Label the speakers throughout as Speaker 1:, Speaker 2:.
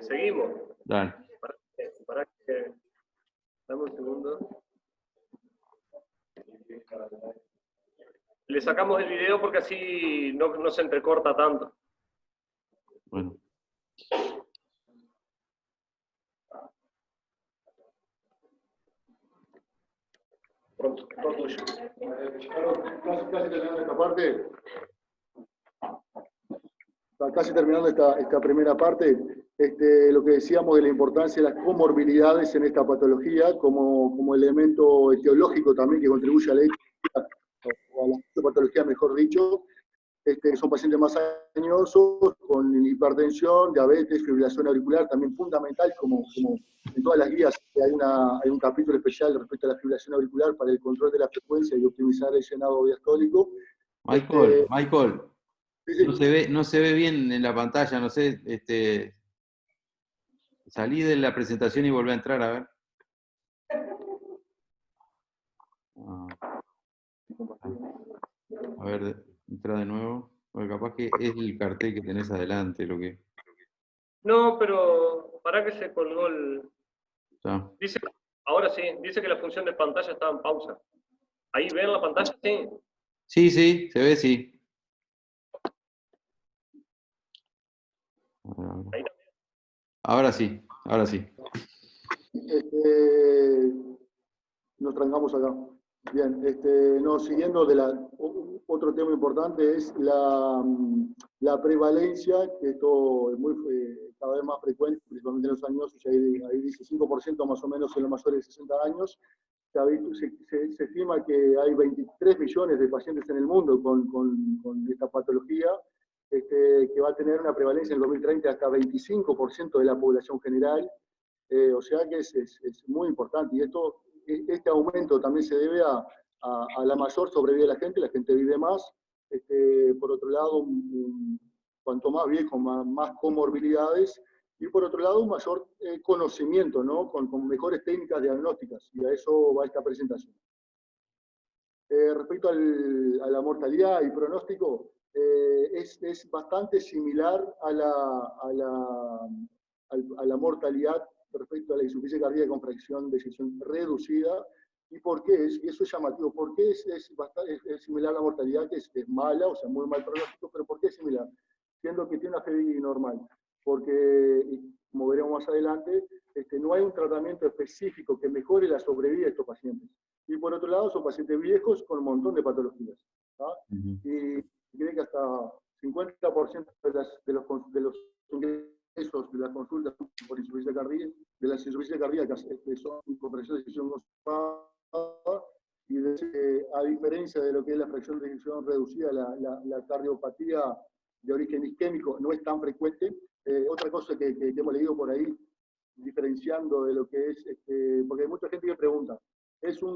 Speaker 1: Seguimos.
Speaker 2: Dale.
Speaker 1: Para que... Dame un segundo. Le sacamos el video porque así no se entrecorta tanto.
Speaker 2: Bueno.
Speaker 1: Pronto, todo tuyo.
Speaker 3: Casi terminando esta parte. Casi terminando esta primera parte, lo que decíamos de la importancia de las comorbilidades en esta patología como elemento etiológico también que contribuye a la patología, mejor dicho. Son pacientes más añosos, con hipertensión, diabetes, fibrilación auricular, también fundamental, como en todas las guías hay un capítulo especial respecto a la fibrilación auricular para el control de la frecuencia y optimizar el llenado diastólico.
Speaker 2: Michael,
Speaker 3: sí.
Speaker 2: No se ve bien en la pantalla, no sé, salí de la presentación y volví a entrar, a ver. A ver, entra de nuevo, porque capaz que es el cartel que tenés adelante lo que...
Speaker 1: No, pero para que se colgó el...
Speaker 2: Ya.
Speaker 1: Dice, ahora sí, dice que la función de pantalla estaba en pausa. Ahí ven la pantalla, sí.
Speaker 2: Sí, se ve, sí. Ahora sí.
Speaker 3: Nos trancamos acá. Bien, siguiendo otro tema importante es la prevalencia, que esto es cada vez más frecuente, principalmente en los años, ahí dice 5% más o menos en los mayores de 60 años. Se estima que hay 23 millones de pacientes en el mundo con esta patología, que va a tener una prevalencia en el 2030 hasta 25% de la población general. O sea que es muy importante. Y este aumento también se debe a la mayor sobrevida de la gente vive más. Por otro lado, cuanto más viejo, más comorbilidades. Y por otro lado, un mayor conocimiento, ¿no? Con mejores técnicas diagnósticas. Y a eso va esta presentación. Respecto a la mortalidad y pronóstico, es bastante similar a la mortalidad respecto a la insuficiencia cardíaca con fracción de eyección reducida. ¿Y por qué? Y eso es llamativo. ¿Por qué es similar a la mortalidad, que es mala, o sea, muy mal pronóstico, pero por qué es similar? Siendo que tiene una FEBI normal. Porque, como veremos más adelante, no hay un tratamiento específico que mejore la sobrevida de estos pacientes. Y por otro lado, son pacientes viejos con un montón de patologías. Y cree que hasta 50% de los ingresos de las consultas por insuficiencia cardíaca, de las insuficiencias cardíacas, son compresión de eyección conservada, y a diferencia de lo que es la fracción de eyección reducida, la cardiopatía de origen isquémico no es tan frecuente. Otra cosa que hemos leído por ahí, diferenciando de lo que es, porque hay mucha gente que pregunta, esta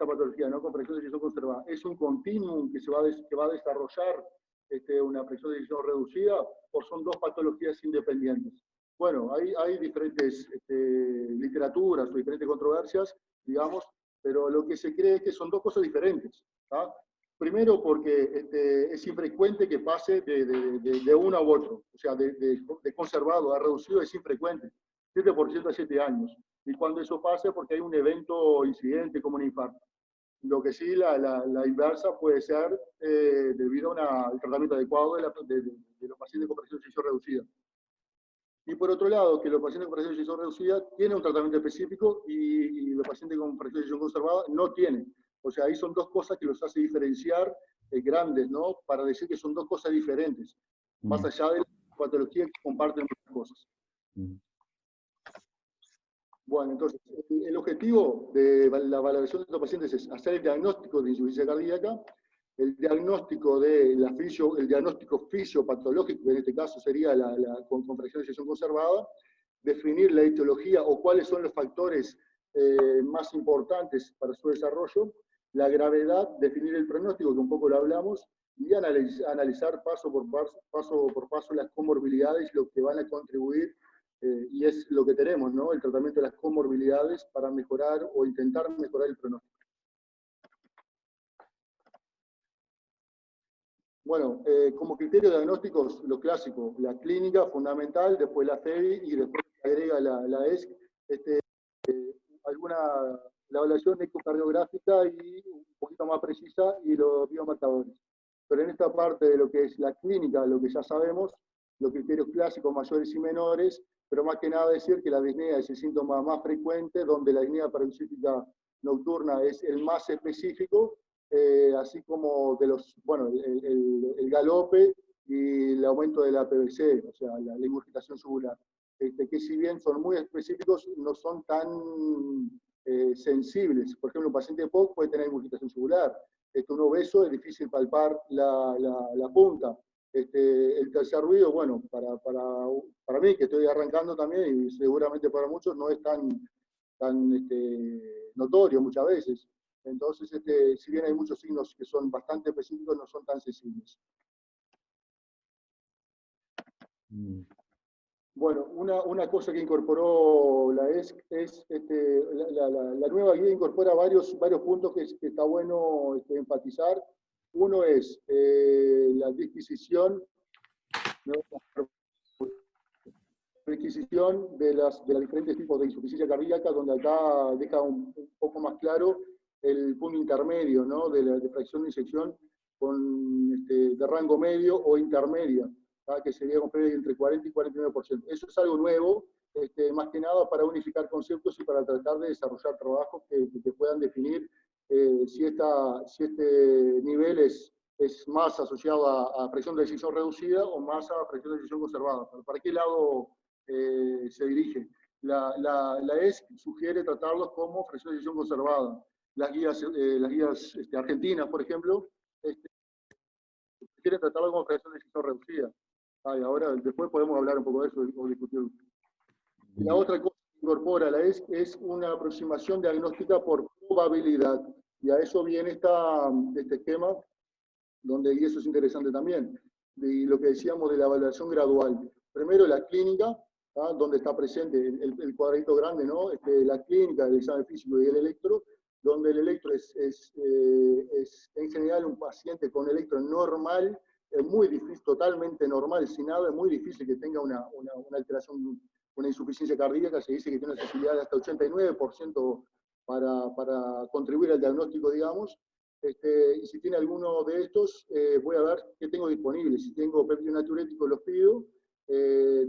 Speaker 3: patología, ¿no? Con fracción de eyección conservada, ¿es un continuum que va a desarrollar una fracción de eyección reducida, o son dos patologías independientes? Bueno, hay diferentes literaturas o diferentes controversias, digamos, pero lo que se cree es que son dos cosas diferentes. Primero, porque es infrecuente que pase de uno a otro, o sea, de conservado a reducido es infrecuente, 7% a 7 años. Y cuando eso pasa, porque hay un evento incidente como un infarto. Lo que sí, la inversa puede ser debido al tratamiento adecuado de los pacientes con fracción de eyección reducida. Y por otro lado, que los pacientes con fracción de eyección reducida tienen un tratamiento específico y los pacientes con fracción de eyección conservada no tienen. O sea, ahí son dos cosas que los hace diferenciar grandes, ¿no? Para decir que son dos cosas diferentes, más allá de la patología que comparten muchas cosas. Bueno, entonces, el objetivo de la valoración de estos pacientes es hacer el diagnóstico de insuficiencia cardíaca, el diagnóstico fisiopatológico, que en este caso sería con fracción de eyección conservada, definir la etiología o cuáles son los factores más importantes para su desarrollo, la gravedad, definir el pronóstico, que un poco lo hablamos, y analizar paso por paso las comorbilidades, lo que van a contribuir, y es lo que tenemos, ¿no? El tratamiento de las comorbilidades para mejorar o intentar mejorar el pronóstico. Bueno, como criterio diagnósticos, lo clásico, la clínica fundamental, después la FEBI y después agrega la ESC, la evaluación ecocardiográfica y un poquito más precisa y los biomarcadores. Pero en esta parte de lo que es la clínica, lo que ya sabemos, los criterios clásicos mayores y menores, pero más que nada decir que la disnea es el síntoma más frecuente, donde la disnea paroxística nocturna es el más específico, así como de los, bueno, el galope y el aumento de la PVC, o sea, la ingurgitación subular. Que si bien son muy específicos, no son tan sensibles. Por ejemplo, un paciente de POC puede tener ingurgitación subular. Un obeso es difícil palpar la punta. El tercer ruido, bueno, para mí, que estoy arrancando también, y seguramente para muchos, no es tan notorio muchas veces. Entonces, si bien hay muchos signos que son bastante específicos, no son tan sensibles. Bueno, una cosa que incorporó la ESC es, la nueva guía incorpora varios puntos que está bueno enfatizar. Uno es la disquisición, ¿no? De los diferentes tipos de insuficiencia cardíaca, donde acá deja un poco más claro el punto intermedio, ¿no? De la fracción de inyección de rango medio o intermedia, ¿tá? Que sería entre 40 y 49%. Eso es algo nuevo, más que nada para unificar conceptos y para tratar de desarrollar trabajos que puedan definir si este nivel es más asociado a fracción de decisión reducida o más a fracción de decisión conservada. ¿Para qué lado se dirige? La ESC sugiere tratarlos como fracción de decisión conservada. Las guías argentinas, por ejemplo, quieren tratarlo como fracción de decisión reducida. Y ahora, después podemos hablar un poco de eso o discutirlo. La otra cosa que incorpora la ESC es una aproximación diagnóstica por probabilidad. Y a eso viene este esquema, y eso es interesante también, de lo que decíamos de la evaluación gradual. Primero la clínica, ¿tá? Donde está presente el cuadradito grande, ¿no? La clínica, el examen físico y el electro, donde el electro es en general un paciente con electro normal, es muy difícil, totalmente normal, sin nada, es muy difícil que tenga una alteración, una insuficiencia cardíaca. Se dice que tiene una sensibilidad de hasta 89% para contribuir al diagnóstico, digamos. Y si tiene alguno de estos, voy a ver qué tengo disponible. Si tengo péptido natriurético, los pido,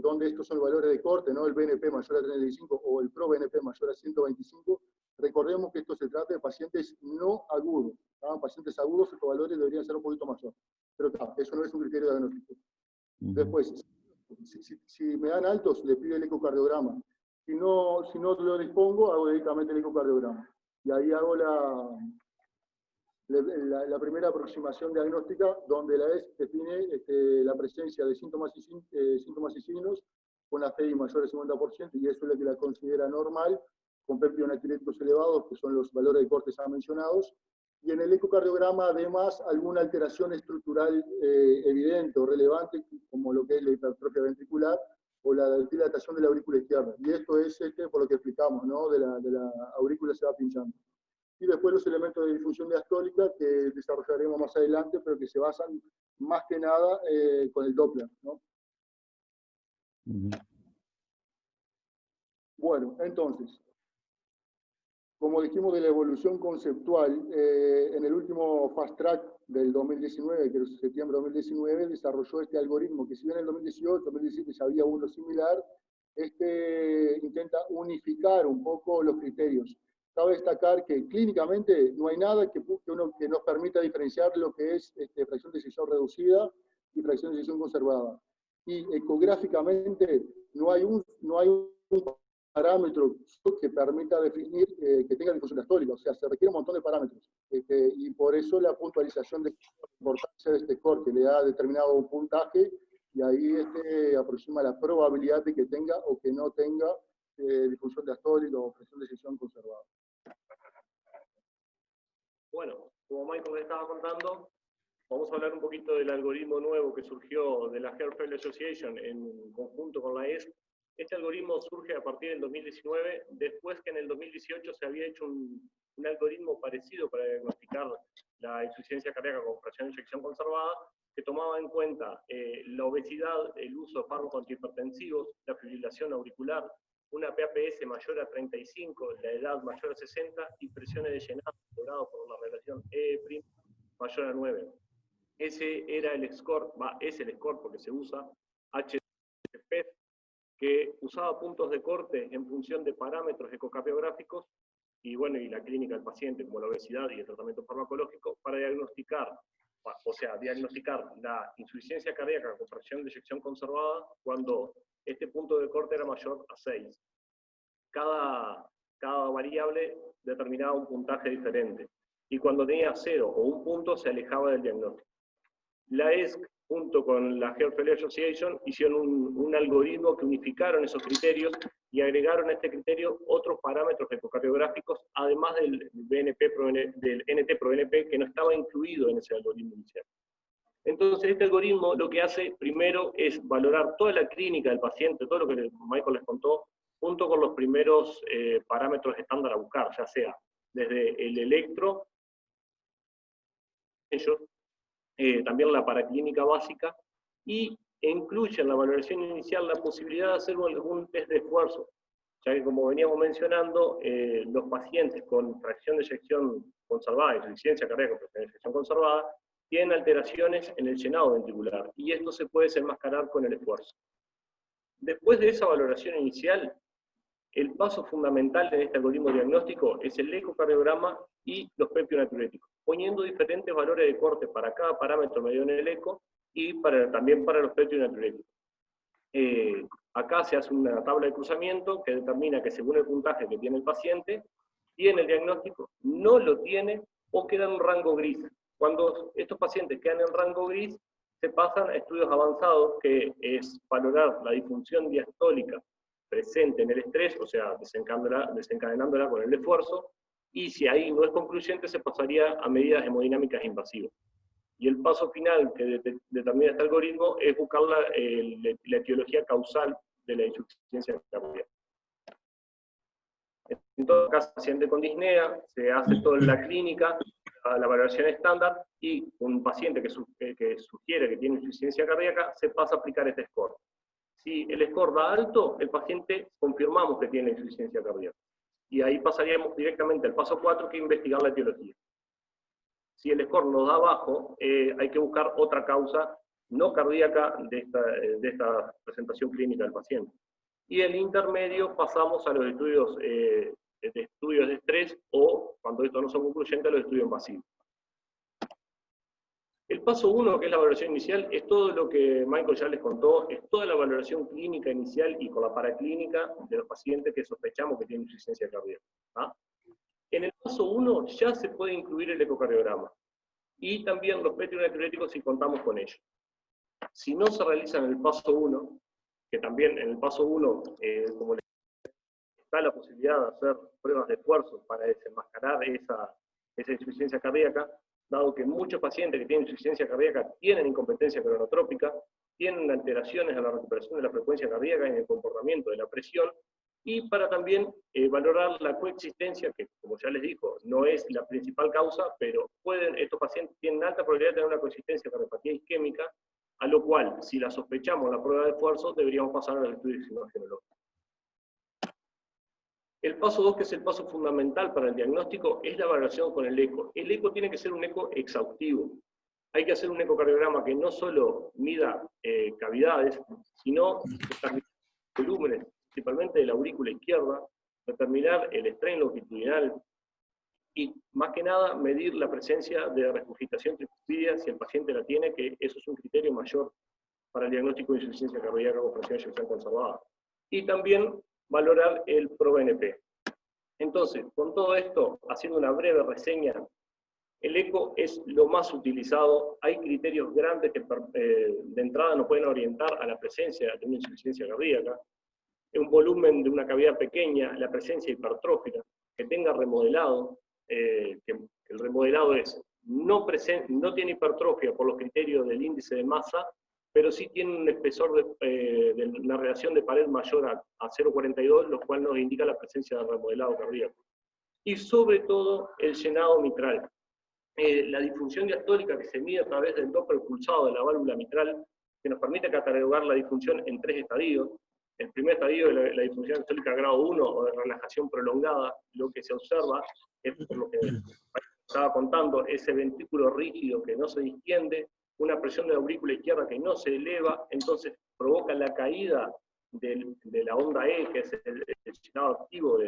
Speaker 3: donde estos son valores de corte, ¿no? El BNP mayor a 35 o el ProBNP mayor a 125. Recordemos que esto se trata de pacientes no agudos. ¿tá? Pacientes agudos, estos valores deberían ser un poquito mayor. Pero eso no es un criterio diagnóstico. Después, si me dan altos, le pido el ecocardiograma. Si no lo dispongo, hago directamente el ecocardiograma. Y ahí hago la primera aproximación diagnóstica, donde la ESC define la presencia de síntomas y signos con la FEI mayor al 50%, y eso es lo que la considera normal, con péptidos natriuréticos elevados, que son los valores de corte ya mencionados, y en el ecocardiograma, además, alguna alteración estructural evidente o relevante, como lo que es la hipertrofia ventricular o la dilatación de la aurícula izquierda. Y esto es por lo que explicamos, ¿no? De la aurícula se va pinchando. Y después los elementos de disfunción diastólica que desarrollaremos más adelante, pero que se basan más que nada con el Doppler, ¿no? Bueno, entonces, como dijimos de la evolución conceptual, en el último Fast Track del 2019, que es septiembre de 2019, desarrolló este algoritmo, que si bien en el 2018, 2017 ya había uno similar, intenta unificar un poco los criterios. Cabe destacar que clínicamente no hay nada que nos permita diferenciar lo que es fracción de decisión reducida y fracción de decisión conservada. Y ecográficamente no hay un parámetro que permita definir que tenga difusión diastólica. O sea, se requiere un montón de parámetros. Y por eso la puntualización de la importancia de este score, que le da determinado un puntaje, y ahí aproxima la probabilidad de que tenga o que no tenga difusión diastólica o fracción de decisión conservada.
Speaker 1: Bueno, como Michael estaba contando, vamos a hablar un poquito del algoritmo nuevo que surgió de la Heart Failure Association en conjunto con la ESC. Este algoritmo surge a partir del 2019, después que en el 2018 se había hecho un algoritmo parecido para diagnosticar la insuficiencia cardíaca con fracción de inyección conservada, que tomaba en cuenta la obesidad, el uso de fármacos antihipertensivos, la fibrilación auricular, una PAPS mayor a 35, la edad mayor a 60 y presiones de llenado logrado por la relación E' mayor a 9. Ese era el score, es el score porque se usa HPEF, que usaba puntos de corte en función de parámetros ecocardiográficos y bueno, y la clínica del paciente, como la obesidad y el tratamiento farmacológico, para diagnosticar, diagnosticar la insuficiencia cardíaca con fracción de eyección conservada cuando este punto de corte era mayor a 6. Cada variable determinaba un puntaje diferente, y cuando tenía 0 o 1 punto se alejaba del diagnóstico. La ESC, junto con la Heart Failure Association, hicieron un algoritmo que unificaron esos criterios y agregaron a este criterio otros parámetros ecocardiográficos, además del NT-proBNP, que no estaba incluido en ese algoritmo inicial. Entonces, este algoritmo lo que hace primero es valorar toda la clínica del paciente, todo lo que Michael les contó, junto con los primeros parámetros estándar a buscar, ya sea desde el electro, también la paraclínica básica, y incluye en la valoración inicial la posibilidad de hacer algún test de esfuerzo, ya que como veníamos mencionando, los pacientes con fracción de eyección conservada, insuficiencia cardíaca con fracción de eyección conservada, tienen alteraciones en el llenado ventricular, y esto se puede desenmascarar con el esfuerzo. Después de esa valoración inicial, el paso fundamental en este algoritmo diagnóstico es el ecocardiograma y los peptidonatriuréticos, poniendo diferentes valores de corte para cada parámetro medido en el eco y también para los peptidonatriuréticos. Acá se hace una tabla de cruzamiento que determina que según el puntaje que tiene el paciente, tiene el diagnóstico, no lo tiene o queda en un rango gris. Cuando estos pacientes quedan en rango gris, se pasan a estudios avanzados, que es valorar la disfunción diastólica presente en el estrés, o sea, desencadenándola con el esfuerzo, y si ahí no es concluyente, se pasaría a medidas hemodinámicas invasivas. Y el paso final que determina este algoritmo es buscar la etiología causal de la insuficiencia cardíaca. En todo caso, paciente con disnea, se hace toda la clínica, la valoración estándar, y un paciente que sugiere que tiene insuficiencia cardíaca, se pasa a aplicar este score. Si el score da alto, el paciente confirmamos que tiene insuficiencia cardíaca. Y ahí pasaríamos directamente al paso 4, que es investigar la etiología. Si el score nos da bajo, hay que buscar otra causa no cardíaca de esta presentación clínica del paciente. Y el intermedio pasamos a los estudios de estrés, o, cuando estos no son concluyentes, a los estudios invasivos. El paso 1, que es la valoración inicial, es todo lo que Michael ya les contó, es toda la valoración clínica inicial y con la paraclínica de los pacientes que sospechamos que tienen insuficiencia cardíaca. ¿Ah? En el paso 1 ya se puede incluir el ecocardiograma, y también los peptidonatriuréticos si contamos con ellos. Si no se realiza en el paso 1, que también en el paso 1, como les está la posibilidad de hacer pruebas de esfuerzo para desenmascarar esa insuficiencia cardíaca, dado que muchos pacientes que tienen insuficiencia cardíaca tienen incompetencia cronotrópica, tienen alteraciones en la recuperación de la frecuencia cardíaca y en el comportamiento de la presión, y para también valorar la coexistencia, que como ya les digo, no es la principal causa, pero estos pacientes tienen alta probabilidad de tener una coexistencia con cardiopatía isquémica, a lo cual, si la sospechamos en la prueba de esfuerzo, deberíamos pasar a los estudios imagenológicos. El paso 2, que es el paso fundamental para el diagnóstico, es la valoración con el eco. El eco tiene que ser un eco exhaustivo. Hay que hacer un ecocardiograma que no solo mida cavidades, sino determinar volúmenes, principalmente de la aurícula izquierda, determinar el strain longitudinal, y más que nada medir la presencia de regurgitación tricuspidia, si el paciente la tiene, que eso es un criterio mayor para el diagnóstico de insuficiencia cardíaca con fracción de eyección conservada. Y también valorar el proBNP. Entonces, con todo esto, haciendo una breve reseña, el eco es lo más utilizado. Hay criterios grandes que de entrada nos pueden orientar a la presencia de una insuficiencia cardíaca, un volumen de una cavidad pequeña, la presencia hipertrófica, que tenga remodelado, que el remodelado no tiene hipertrofia por los criterios del índice de masa, pero sí tiene un espesor de una relación de pared mayor a 0,42, lo cual nos indica la presencia de remodelado cardíaco. Y sobre todo el llenado mitral. la disfunción diastólica que se mide a través del Doppler pulsado de la válvula mitral, que nos permite catalogar la disfunción en 3 estadios. El primer estadio de la disfunción diastólica grado 1 o de relajación prolongada, lo que se observa es, por lo que estaba contando, ese ventrículo rígido que no se distiende, una presión de la aurícula izquierda que no se eleva, entonces provoca la caída de la onda E, que es el llenado activo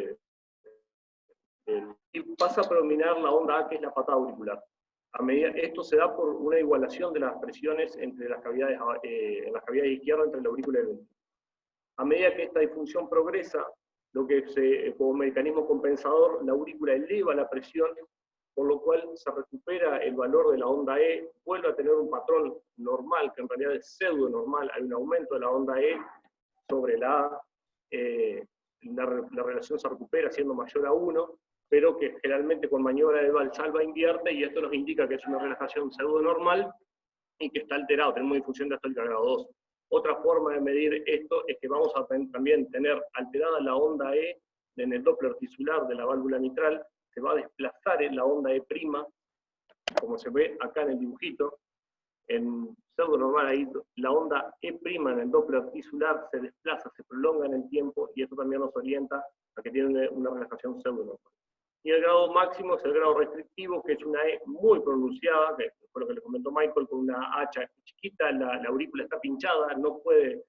Speaker 1: y pasa a predominar la onda A, que es la patada auricular. Esto se da por una igualación de las presiones entre las cavidades, en las cavidades izquierdas entre la aurícula y el ventrículo. A medida que esta disfunción progresa, lo que como mecanismo compensador, la aurícula eleva la presión, por lo cual se recupera el valor de la onda E, vuelve a tener un patrón normal, que en realidad es pseudo normal, hay un aumento de la onda E sobre la A, la relación se recupera siendo mayor a 1, pero que generalmente con maniobra de Valsalva invierte, y esto nos indica que es una relajación pseudo normal y que está alterado, tenemos disfunción diastólica grado 2. Otra forma de medir esto es que vamos a también tener alterada la onda E en el Doppler tisular de la válvula mitral, se va a desplazar en la onda E', como se ve acá en el dibujito. En pseudo normal, ahí la onda E' en el Doppler tisular se desplaza, se prolonga en el tiempo, y esto también nos orienta a que tiene una relajación pseudo normal. Y el grado máximo es el grado restrictivo, que es una E muy pronunciada, que fue lo que le comentó Michael, con una hacha chiquita, la aurícula está pinchada, no puede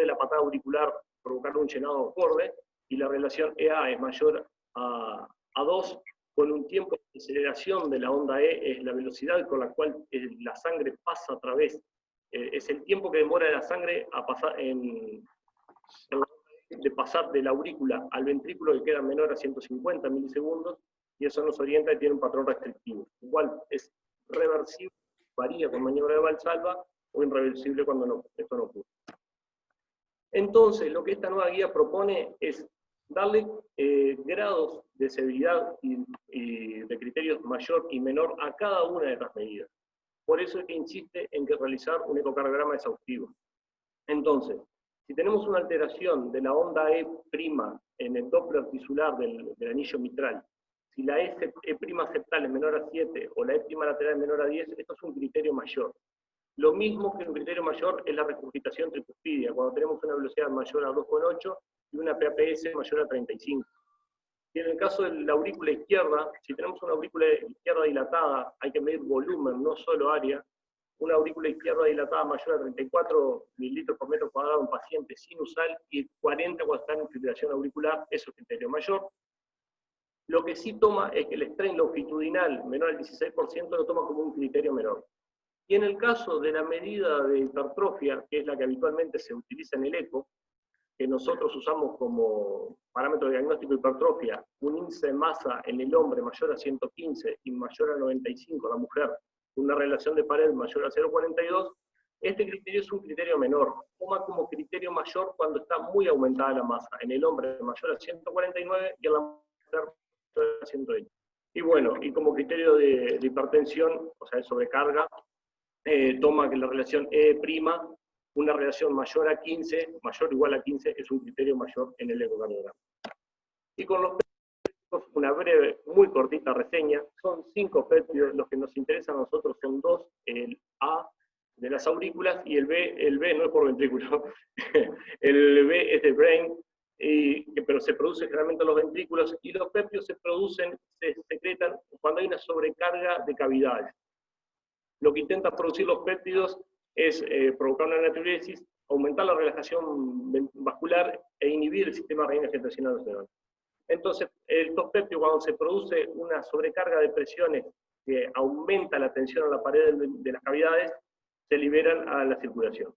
Speaker 1: la patada auricular provocar un llenado acorde, y la relación EA es mayor a 2, con un tiempo de aceleración de la onda E, es la velocidad con la cual la sangre pasa a través, es el tiempo que demora la sangre a pasar de pasar de la aurícula al ventrículo, que queda menor a 150 milisegundos, y eso nos orienta y tiene un patrón restrictivo. Igual es reversible, varía con maniobra de Valsalva, o irreversible cuando esto no ocurre. Entonces, lo que esta nueva guía propone es darle grados de severidad y de criterios mayor y menor a cada una de estas medidas. Por eso es que insiste en que realizar un ecocardiograma exhaustivo. Entonces, si tenemos una alteración de la onda E' en el Doppler tisular del anillo mitral, si la E' septal es menor a 7 o la E' lateral es menor a 10, esto es un criterio mayor. Lo mismo que un criterio mayor es la regurgitación tricuspidia, cuando tenemos una velocidad mayor a 2,8 y una PAPS mayor a 35. Y en el caso de la aurícula izquierda, si tenemos una aurícula izquierda dilatada, hay que medir volumen, no solo área. Una aurícula izquierda dilatada mayor a 34 mililitros por metro cuadrado en paciente sinusal y 40 cuando está en fibrilación auricular, eso es criterio mayor. Lo que sí toma es que el strain longitudinal menor al 16% lo toma como un criterio menor. Y en el caso de la medida de hipertrofia, que es la que habitualmente se utiliza en el eco, que nosotros usamos como parámetro de diagnóstico de hipertrofia, un índice de masa en el hombre mayor a 115 y mayor a 95, la mujer, una relación de pared mayor a 0,42, este criterio es un criterio menor. Toma como criterio mayor cuando está muy aumentada la masa, en el hombre mayor a 149 y en la mujer mayor a 120. Y bueno, y como criterio de hipertensión, o sea, de sobrecarga, toma que la relación E', una relación mayor a 15, mayor o igual a 15, es un criterio mayor en el ecocardiograma. Y con los péptidos, una breve, muy cortita reseña, son 5 péptidos, los que nos interesan a nosotros son 2, el A de las aurículas y el B no es por ventrículo, el B es de brain, pero se produce generalmente en los ventrículos, y los péptidos se secretan cuando hay una sobrecarga de cavidades. Lo que intentan producir los péptidos es provocar una natriuresis, aumentar la relajación vascular e inhibir el sistema renina angiotensina neuronal. Entonces, estos péptidos, cuando se produce una sobrecarga de presiones que aumenta la tensión a la pared de las cavidades, se liberan a la circulación.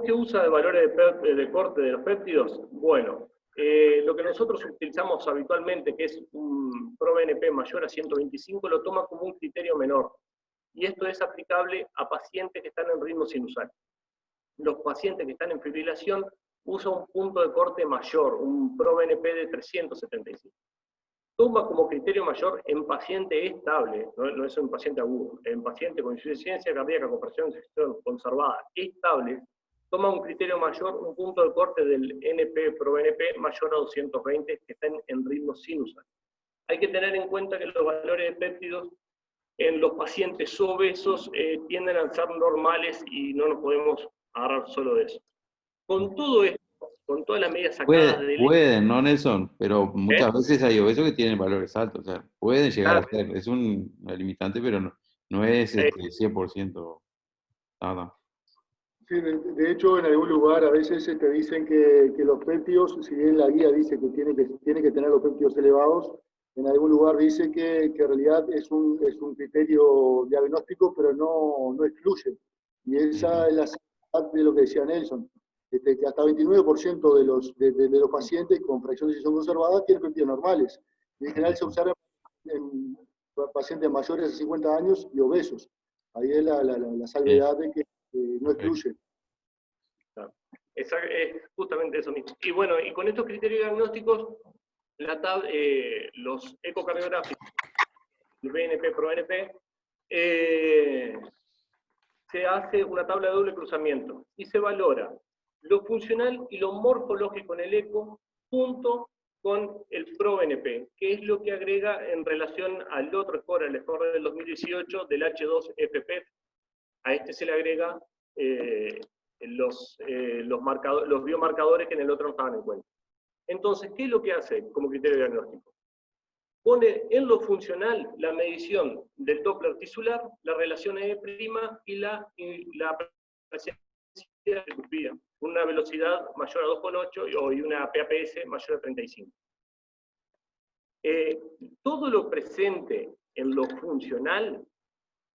Speaker 1: ¿Qué usa de valores de corte de los péptidos? Bueno, lo que nosotros utilizamos habitualmente, que es un ProBNP mayor a 125, lo toma como un criterio menor. Y esto es aplicable a pacientes que están en ritmo sinusal. Los pacientes que están en fibrilación usan un punto de corte mayor, un ProBNP de 375. Toma como criterio mayor en paciente estable, no es un paciente agudo, en paciente con insuficiencia cardíaca con presión conservada estable, toma un criterio mayor, un punto de corte del NP ProBNP mayor a 220 que estén en ritmo sinusal. hay que tener en cuenta que los valores de péptidos en los pacientes obesos tienden a ser normales y no nos podemos agarrar solo de eso. Con todo esto, con todas las medidas sacadas del...
Speaker 2: Pueden, ¿no, Nelson? Pero muchas
Speaker 1: ¿Eh?
Speaker 2: veces hay obesos que tienen valores altos, o sea, pueden llegar
Speaker 1: Claro.
Speaker 2: a ser, es una limitante, pero no es 100% nada.
Speaker 3: Sí, de hecho, en algún lugar a veces te dicen que los péptidos, si bien la guía dice que tiene que tener los péptidos elevados, en algún lugar dice que en realidad es un criterio diagnóstico, pero no excluye. Y esa es la realidad de lo que decía Nelson, que hasta 29% de los pacientes con fracción de decisión conservada tienen péptidos normales. Y en general se observa en pacientes mayores de 50 años y obesos. Ahí es la salvedad de que no excluye.
Speaker 1: Claro. Es justamente eso mismo. Y bueno, y con estos criterios diagnósticos, los ecocardiográficos, el BNP, ProBNP, se hace una tabla de doble cruzamiento y se valora lo funcional y lo morfológico en el eco junto con el ProBNP, que es lo que agrega en relación al otro score, el score del 2018 del H2FP. A este se le agrega los biomarcadores que en el otro no estaban en cuenta. Entonces, ¿qué es lo que hace como criterio diagnóstico? Pone en lo funcional la medición del Doppler tisular, la relación E' y la presencia de tricupida, una velocidad mayor a 2,8 y una PAPS mayor a 35. Todo lo presente en lo funcional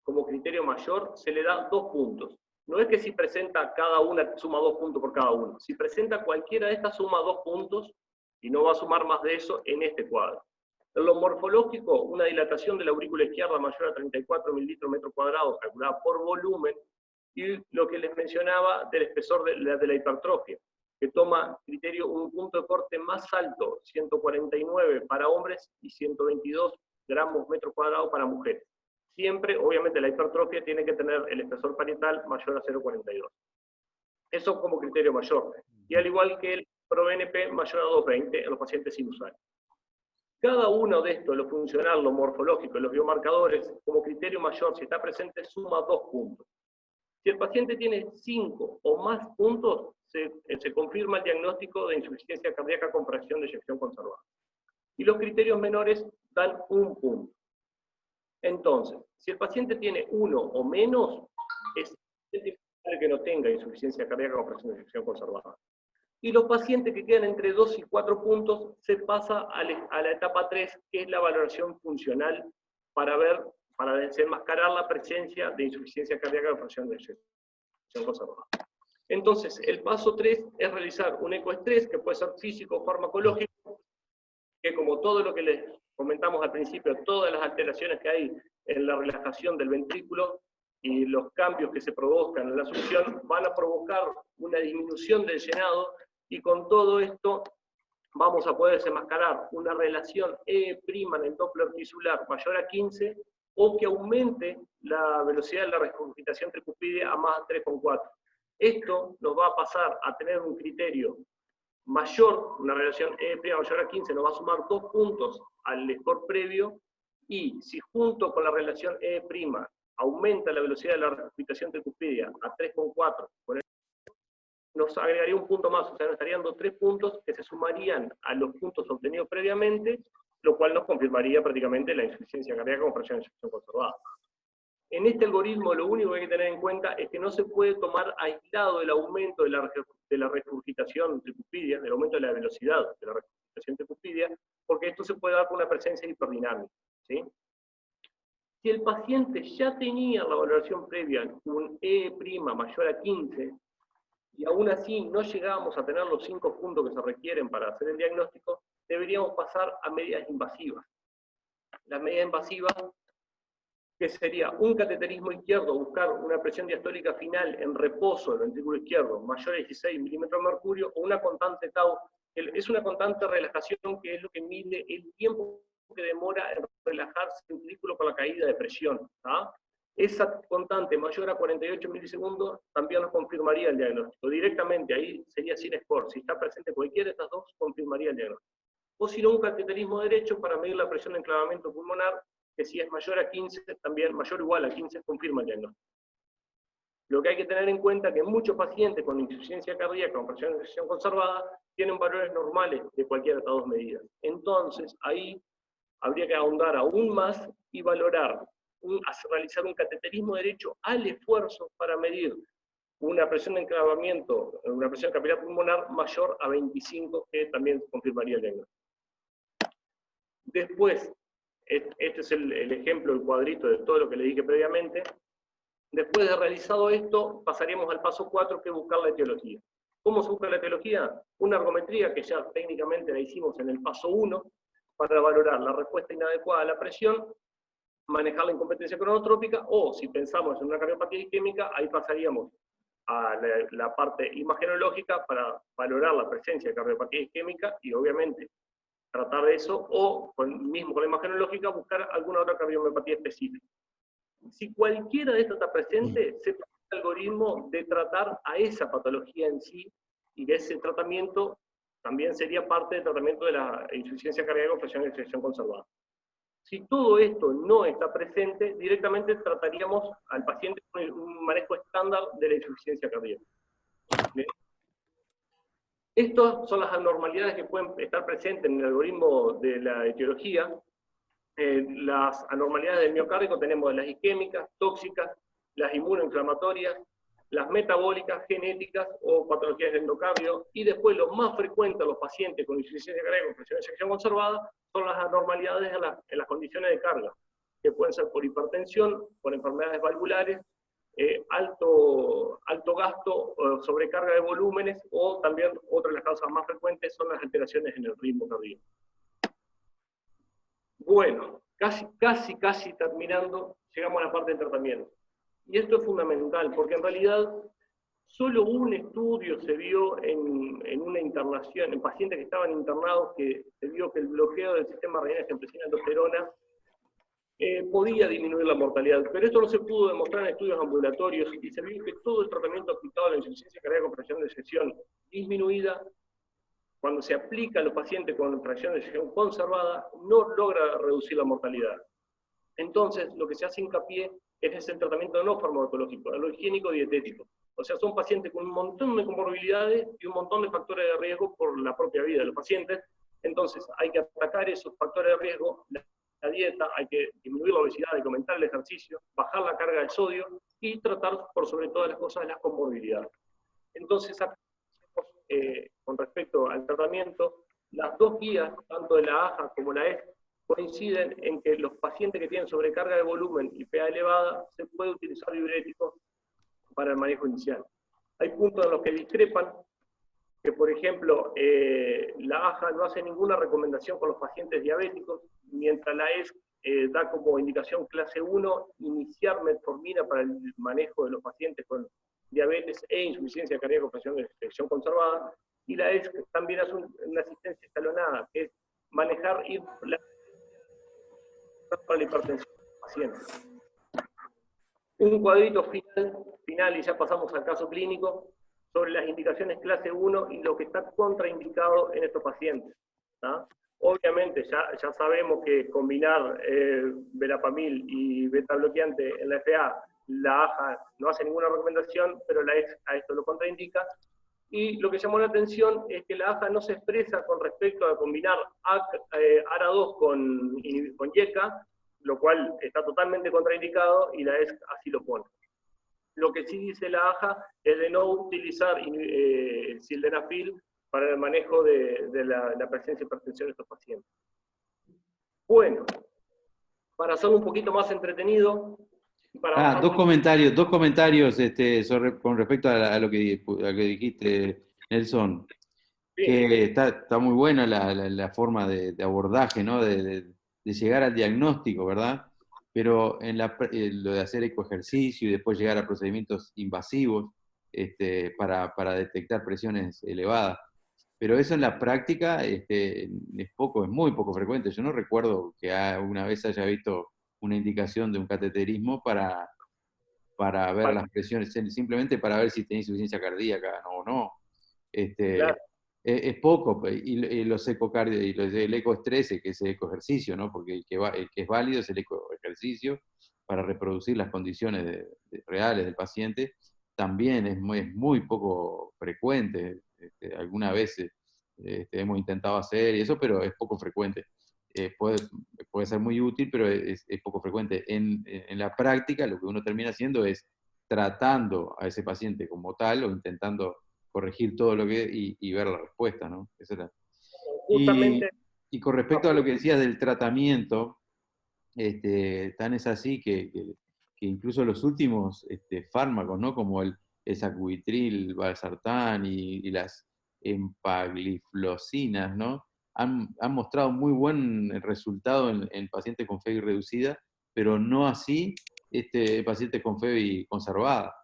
Speaker 1: como criterio mayor, se le da 2 puntos. No es que si presenta cada una, suma 2 puntos por cada uno. Si presenta cualquiera de estas, suma 2 puntos y no va a sumar más de eso en este cuadro. En lo morfológico, una dilatación de la aurícula izquierda mayor a 34 mililitros metro cuadrado, calculada por volumen, y lo que les mencionaba del espesor de la hipertrofia, que toma criterio un punto de corte más alto, 149 para hombres y 122 gramos metro cuadrado para mujeres. Siempre, obviamente, la hipertrofia tiene que tener el espesor parietal mayor a 0,42. Eso como criterio mayor. Y al igual que el ProBNP mayor a 2,20 en los pacientes sinusales. Cada uno de estos, lo funcional, lo morfológico, los biomarcadores, como criterio mayor, si está presente, suma 2 puntos. Si el paciente tiene 5 o más puntos, se confirma el diagnóstico de insuficiencia cardíaca con fracción de eyección conservada. Y los criterios menores dan 1 punto. Entonces, si el paciente tiene 1 o menos, es identificable que no tenga insuficiencia cardíaca con fracción de eyección conservada. Y los pacientes que quedan entre 2 y 4 puntos, se pasa a la etapa 3, que es la valoración funcional para desenmascarar la presencia de insuficiencia cardíaca con fracción de eyección conservada. Entonces, el paso 3 es realizar un ecoestrés, que puede ser físico o farmacológico, que como todo lo que les comentamos al principio, todas las alteraciones que hay en la relajación del ventrículo y los cambios que se provocan en la succión van a provocar una disminución del llenado, y con todo esto vamos a poder desenmascarar una relación E' en el Doppler tisular mayor a 15, o que aumente la velocidad de la regurgitación tricupídea a más de 3,4. Esto nos va a pasar a tener un criterio mayor, una relación E' mayor a 15, nos va a sumar 2 puntos al score previo, y si junto con la relación E' aumenta la velocidad de la regurgitación tricupídea a 3,4, nos agregaría un punto más, o sea, nos estarían dando 3 puntos que se sumarían a los puntos obtenidos previamente, lo cual nos confirmaría prácticamente la insuficiencia cardíaca con fracción de eyección conservada. En este algoritmo lo único que hay que tener en cuenta es que no se puede tomar aislado el aumento de la regurgitación tricupídea, del aumento de la velocidad de la regurgitación tricupídea, porque esto se puede dar por una presencia hiperdinámica, ¿sí? Si el paciente ya tenía la valoración previa un E' mayor a 15, y aún así no llegamos a tener los 5 puntos que se requieren para hacer el diagnóstico, deberíamos pasar a medidas invasivas. Las medidas invasivas, que sería un cateterismo izquierdo, buscar una presión diastólica final en reposo del ventrículo izquierdo mayor a 16 milímetros de mercurio, o una constante tau, es una constante de relajación que es lo que mide el tiempo que demora en relajarse el ventrículo con la caída de presión, ¿tá? Esa constante mayor a 48 milisegundos también nos confirmaría el diagnóstico. Directamente ahí sería sin score. Si está presente cualquiera de estas dos, confirmaría el diagnóstico. o si no un cateterismo derecho para medir la presión de enclavamiento pulmonar, que si es mayor a 15, también mayor o igual a 15, confirma el diagnóstico. Lo que hay que tener en cuenta es que muchos pacientes con insuficiencia cardíaca o presión de ejecución conservada tienen valores normales de cualquiera de estas dos medidas. Entonces, ahí habría que ahondar aún más y valorar, realizar un cateterismo derecho al esfuerzo para medir una presión de enclavamiento, una presión capilar pulmonar mayor a 25, que también confirmaría el diagnóstico. Después, este es el ejemplo, el cuadrito de todo lo que le dije previamente. Después de realizado esto, pasaríamos al paso 4, que es buscar la etiología. ¿Cómo se busca la etiología? Una ergometría que ya técnicamente la hicimos en el paso 1, para valorar la respuesta inadecuada a la presión, manejar la incompetencia cronotrópica, o si pensamos en una cardiopatía isquémica, ahí pasaríamos a la parte imagenológica para valorar la presencia de cardiopatía isquémica y obviamente tratar de eso, o mismo con la imagenológica buscar alguna otra cardiopatía específica. Si cualquiera de estas está presente, se trata el algoritmo de tratar a esa patología en sí, y ese tratamiento también sería parte del tratamiento de la insuficiencia cardíaca con presión de ejecución conservada. Si todo esto no está presente, directamente trataríamos al paciente con un manejo estándar de la insuficiencia cardíaca. ¿Bien? Estas son las anormalidades que pueden estar presentes en el algoritmo de la etiología. Las anormalidades del miocárdico tenemos las isquémicas, tóxicas, las inmunoinflamatorias, las metabólicas, genéticas o patologías del endocardio, y después lo más frecuente en los pacientes con insuficiencia cardíaca con presión de ejecución conservada son las anormalidades en las condiciones de carga, que pueden ser por hipertensión, por enfermedades valvulares, alto gasto, sobrecarga de volúmenes, o también otra de las causas más frecuentes son las alteraciones en el ritmo cardíaco. Bueno, casi terminando, llegamos a la parte del tratamiento. Y esto es fundamental, porque en realidad solo un estudio se vio en una internación, en pacientes que estaban internados, que se vio que el bloqueo del sistema renina angiotensina-aldosterona podía disminuir la mortalidad, pero esto no se pudo demostrar en estudios ambulatorios, y se vio que todo el tratamiento aplicado a la insuficiencia cardíaca con presión de ejecución disminuida, cuando se aplica a los pacientes con presión de ejecución conservada, no logra reducir la mortalidad. Entonces, lo que se hace hincapié es el tratamiento no farmacológico, lo higiénico dietético. O sea, son pacientes con un montón de comorbilidades y un montón de factores de riesgo por la propia vida de los pacientes. Entonces, hay que atacar esos factores de riesgo, la dieta, hay que disminuir la obesidad, hay que aumentar el ejercicio, bajar la carga de sodio y tratar, por sobre todas las cosas, las comorbilidades. Entonces, con respecto al tratamiento, las dos guías, tanto de la AJA como la ESC, coinciden en que los pacientes que tienen sobrecarga de volumen y PA elevada, se puede utilizar diuréticos para el manejo inicial. Hay puntos en los que discrepan, que por ejemplo, la AJA no hace ninguna recomendación con los pacientes diabéticos, mientras la ESC da como indicación clase 1 iniciar metformina para el manejo de los pacientes con diabetes e insuficiencia cardíaca con presión de ejecución conservada, y la ESC también hace una asistencia escalonada, que es manejar para la hipertensión del paciente. Un cuadrito final, y ya pasamos al caso clínico, sobre las indicaciones clase 1 y lo que está contraindicado en estos pacientes. ¿Tá? Obviamente ya sabemos que combinar verapamil y beta bloqueante en la FA, la AJA no hace ninguna recomendación, pero la ESC a esto lo contraindica. Y lo que llamó la atención es que la AJA no se expresa con respecto a combinar ARA2 con YECA, lo cual está totalmente contraindicado, y la ESC así lo pone. Lo que sí dice la AJA es de no utilizar sildenafil para el manejo de la presencia de hipertensión de estos pacientes. Bueno, para hacerlo un poquito más entretenido...
Speaker 2: Dos comentarios con respecto a lo que dijiste, Nelson. Sí. Que está muy buena la forma de abordaje, ¿no? De llegar al diagnóstico, ¿verdad? Pero lo de hacer ecoejercicio y después llegar a procedimientos invasivos para detectar presiones elevadas. Pero eso en la práctica es muy poco frecuente. Yo no recuerdo que una vez haya visto una indicación de un cateterismo para ver las presiones, simplemente para ver si tenés insuficiencia cardíaca o no.
Speaker 1: Claro.
Speaker 2: es poco, y los ecocardio, y el ecoestrés, que es el ecoejercicio, ¿no? Porque el que es válido es el ecoejercicio para reproducir las condiciones reales del paciente, también es muy poco frecuente. Algunas veces hemos intentado hacer y eso, pero es poco frecuente. Puede ser muy útil, pero es poco frecuente. En la práctica, lo que uno termina haciendo es tratando a ese paciente como tal, o intentando corregir todo lo que, y ver la respuesta, ¿no? Esa era.
Speaker 1: Justamente.
Speaker 2: Y con respecto a lo que decías del tratamiento, tan es así que incluso los últimos fármacos, ¿no? Como el sacubitril, valsartán y las empagliflocinas, ¿no? Han mostrado muy buen resultado en pacientes con FEBI reducida, pero no así pacientes con FEBI conservada,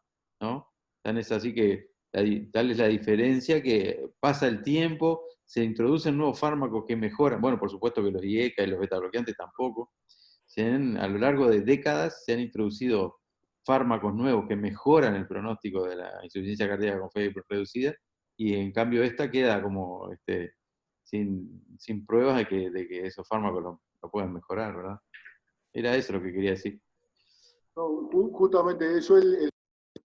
Speaker 2: ¿no? Tan es así que tal es la diferencia, que pasa el tiempo, se introducen nuevos fármacos que mejoran, bueno, por supuesto que los IECA y los betabloqueantes tampoco. A lo largo de décadas se han introducido fármacos nuevos que mejoran el pronóstico de la insuficiencia cardíaca con FEBI reducida, y en cambio esta queda como sin pruebas de que esos fármacos lo puedan mejorar, ¿verdad? Era eso lo que quería decir.
Speaker 3: No, justamente eso es el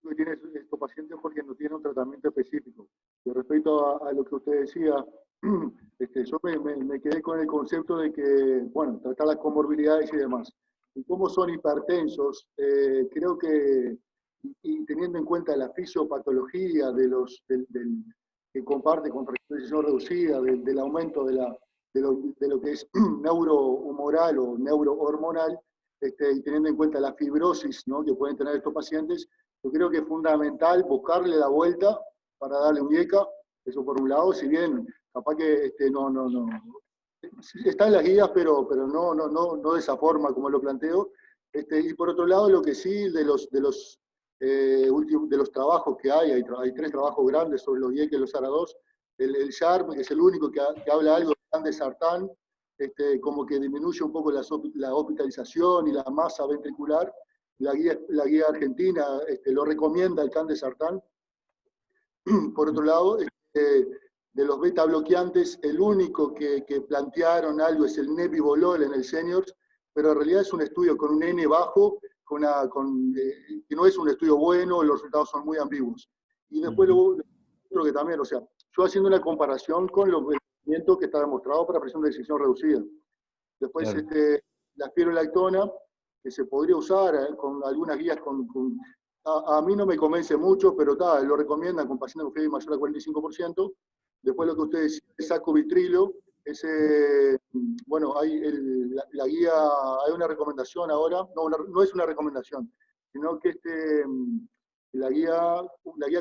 Speaker 3: que tienen estos pacientes, porque no tienen un tratamiento específico. Y respecto a lo que usted decía, yo me quedé con el concepto de que, bueno, tratar las comorbilidades y demás. Y como son hipertensos, creo que, y teniendo en cuenta la fisiopatología que comparte con frecuencia reducida, del aumento de lo que es neurohumoral o neurohormonal, y teniendo en cuenta la fibrosis, ¿no?, que pueden tener estos pacientes, yo creo que es fundamental buscarle la vuelta para darle un IECA, eso por un lado, si bien capaz que no. Están las guías, pero no de esa forma como lo planteo. Y por otro lado, lo que sí, de los trabajos que hay 3 trabajos grandes sobre los IECA y los ARA2, el SHARP, que es el único que habla algo de candesartán, como que disminuye un poco la hospitalización y la masa ventricular. La guía argentina lo recomienda el candesartán. Por otro lado, de los beta bloqueantes, el único que plantearon algo es el nebivolol en el seniors, pero en realidad es un estudio con un N bajo, que no es un estudio bueno, los resultados son muy ambiguos. Y después lo que también, o sea, yo haciendo una comparación con los medicamentos que está demostrado para presión de decisión reducida. Después, claro, la espirolactona, que se podría usar con algunas guías a mí no me convence mucho, pero lo recomiendan con pacientes con FEBI mayor al 45%. Después lo que usted decía, el sacubitrilo, bueno, hay la guía, hay una recomendación ahora, no es una recomendación, sino que la guía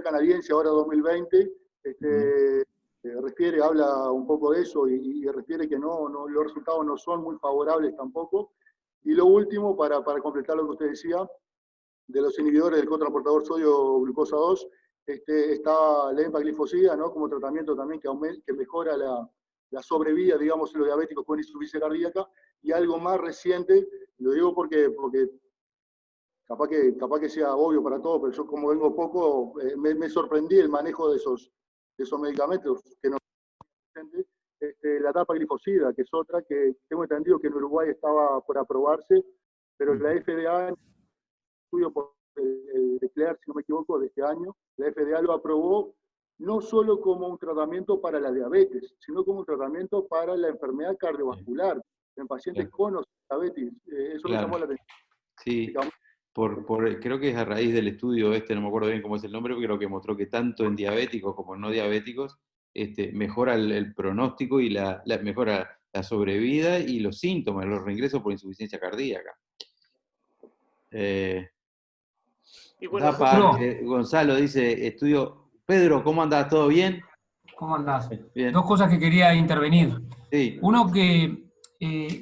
Speaker 3: canadiense ahora 2020, habla un poco de eso y refiere que los resultados no son muy favorables tampoco. Y lo último, para completar lo que usted decía, de los inhibidores del cotransportador sodio-glucosa 2, está la empaglifosida, ¿no?, como tratamiento también que mejora la sobrevida, digamos, en los diabéticos con insuficiencia cardíaca. Y algo más reciente, lo digo porque capaz que sea obvio para todos, pero yo como vengo poco, me sorprendí el manejo de esos medicamentos que no la dapaglifosida, que es otra que tengo entendido que en Uruguay estaba por aprobarse, pero la FDA, estudio por el Declare, si no me equivoco, de este año, la FDA lo aprobó no solo como un tratamiento para la diabetes, sino como un tratamiento para la enfermedad cardiovascular en pacientes con diabetes. Eso me llamó la atención.
Speaker 2: Sí, creo que es a raíz del estudio no me acuerdo bien cómo es el nombre, pero que mostró que tanto en diabéticos como en no diabéticos mejora el pronóstico y mejora la sobrevida y los síntomas, los reingresos por insuficiencia cardíaca.
Speaker 1: Y bueno,
Speaker 2: Gonzalo dice, Pedro, ¿cómo andás? ¿Todo bien?
Speaker 4: ¿Cómo andás?
Speaker 2: Bien.
Speaker 4: 2 cosas que quería intervenir.
Speaker 2: Sí.
Speaker 4: Uno, que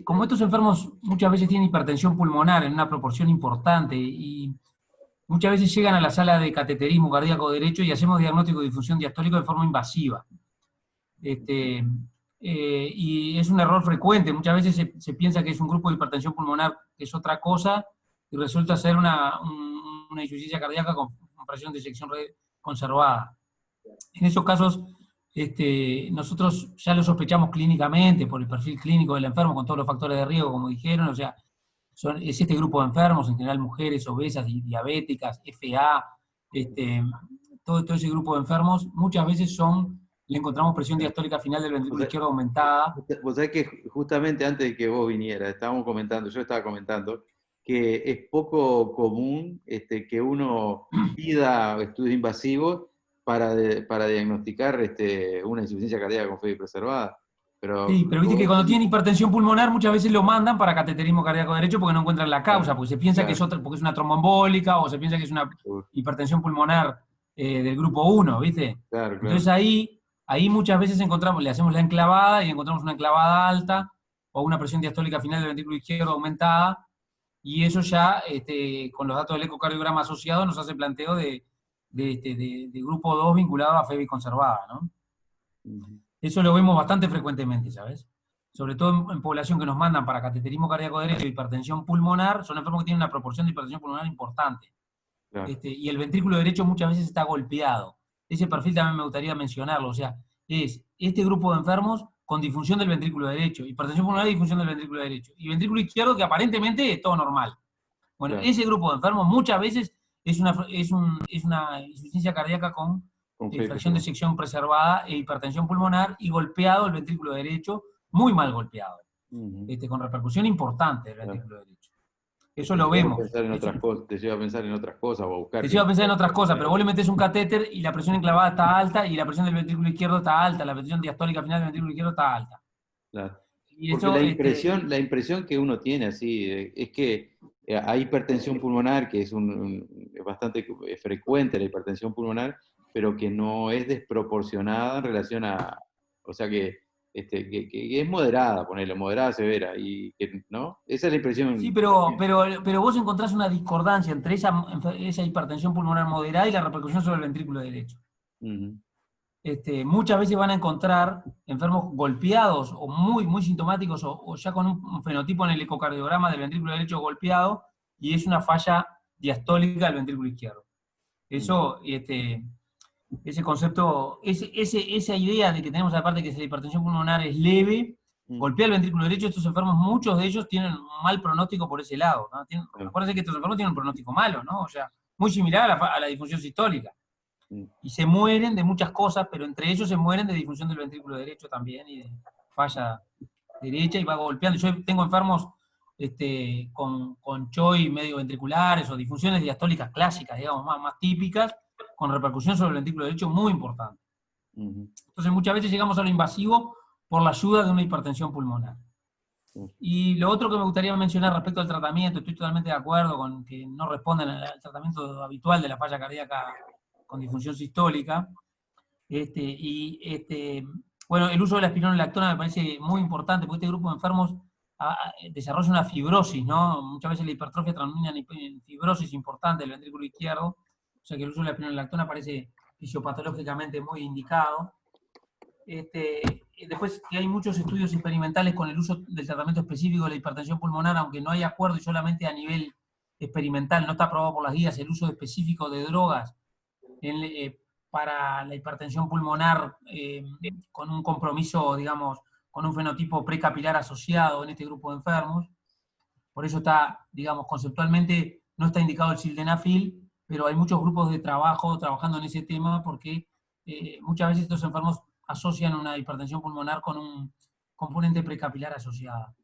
Speaker 4: como estos enfermos muchas veces tienen hipertensión pulmonar en una proporción importante y muchas veces llegan a la sala de cateterismo cardíaco derecho y hacemos diagnóstico de difusión diastólica de forma invasiva. Y es un error frecuente. Muchas veces se piensa que es un grupo de hipertensión pulmonar, que es otra cosa, y resulta ser una insuficiencia cardíaca con presión de eyección conservada. En esos casos nosotros ya lo sospechamos clínicamente por el perfil clínico del enfermo con todos los factores de riesgo, como dijeron, o sea, es este grupo de enfermos, en general mujeres obesas, diabéticas, FA, todo ese grupo de enfermos, muchas veces le encontramos presión diastólica final del ventrículo izquierdo aumentada.
Speaker 2: Vos sabés que justamente antes de que vos vinieras, yo estaba comentando, que es poco común que uno pida estudios invasivos para diagnosticar una insuficiencia cardíaca con FEBI preservada.
Speaker 4: Sí, pero viste que cuando tienen hipertensión pulmonar muchas veces lo mandan para cateterismo cardíaco derecho porque no encuentran la causa, porque se piensa que es porque es una tromboembólica o se piensa que es una hipertensión pulmonar del grupo 1, ¿viste?
Speaker 2: Claro.
Speaker 4: Entonces ahí muchas veces le hacemos la enclavada y encontramos una enclavada alta o una presión diastólica final del ventrículo izquierdo aumentada, y eso ya, con los datos del ecocardiograma asociado, nos hace planteo de grupo 2 vinculado a FEBI conservada, ¿no? Eso lo vemos bastante frecuentemente, ¿sabes? Sobre todo en población que nos mandan para cateterismo cardíaco derecho y hipertensión pulmonar, son enfermos que tienen una proporción de hipertensión pulmonar importante. Claro. Y el ventrículo derecho muchas veces está golpeado. Ese perfil también me gustaría mencionarlo, o sea, es este grupo de enfermos con disfunción del ventrículo derecho, hipertensión pulmonar y disfunción del ventrículo derecho, y ventrículo izquierdo que aparentemente es todo normal. Bueno, claro, ese grupo de enfermos muchas veces es una insuficiencia cardíaca con fracción de sección preservada e hipertensión pulmonar y golpeado el ventrículo derecho, muy mal golpeado, con repercusión importante del ventrículo derecho. Eso lo vemos.
Speaker 2: Te lleva a pensar en otras cosas o a buscar.
Speaker 4: Te lleva a pensar en otras cosas, pero vos le metés un catéter y la presión enclavada está alta y la presión del ventrículo izquierdo está alta, la presión diastólica final del ventrículo izquierdo está alta.
Speaker 2: Claro.
Speaker 4: Y
Speaker 2: porque
Speaker 4: eso,
Speaker 2: la impresión que uno tiene así es que hay hipertensión pulmonar, que es bastante frecuente la hipertensión pulmonar, pero que no es desproporcionada en relación a, o sea que es moderada, ponerlo, moderada severa, y que, ¿no? Esa es la impresión.
Speaker 4: Sí, pero vos encontrás una discordancia entre esa hipertensión pulmonar moderada y la repercusión sobre el ventrículo derecho. Muchas veces van a encontrar enfermos golpeados o muy, muy sintomáticos o ya con un fenotipo en el ecocardiograma del ventrículo derecho golpeado, y es una falla diastólica del ventrículo izquierdo. Eso, ese concepto, esa idea de que tenemos aparte que la hipertensión pulmonar es leve, golpea el ventrículo derecho, estos enfermos, muchos de ellos tienen un mal pronóstico por ese lado, ¿no? Acuérdense que estos enfermos tienen un pronóstico malo, ¿no? O sea, muy similar a la disfunción sistólica. Y se mueren de muchas cosas, pero entre ellos se mueren de disfunción del ventrículo derecho también, y de falla derecha, y va golpeando. Yo tengo enfermos con CHOI medio ventriculares o disfunciones diastólicas clásicas, digamos, más típicas, con repercusión sobre el ventrículo derecho muy importante. Entonces muchas veces llegamos a lo invasivo por la ayuda de una hipertensión pulmonar. Y lo otro que me gustaría mencionar respecto al tratamiento, estoy totalmente de acuerdo con que no responden al tratamiento habitual de la falla cardíaca con disfunción sistólica. Bueno, el uso de la espironolactona me parece muy importante, porque este grupo de enfermos desarrolla una fibrosis, ¿no? Muchas veces la hipertrofia termina en fibrosis importante del ventrículo izquierdo, o sea que el uso de la espironolactona parece fisiopatológicamente muy indicado. Después que hay muchos estudios experimentales con el uso del tratamiento específico de la hipertensión pulmonar, aunque no hay acuerdo y solamente a nivel experimental, no está aprobado por las guías el uso específico de drogas para la hipertensión pulmonar con un compromiso, digamos, con un fenotipo precapilar asociado en este grupo de enfermos. Por eso está, digamos, conceptualmente no está indicado el sildenafil, pero hay muchos grupos de trabajo trabajando en ese tema porque muchas veces estos enfermos asocian una hipertensión pulmonar con un componente precapilar asociado.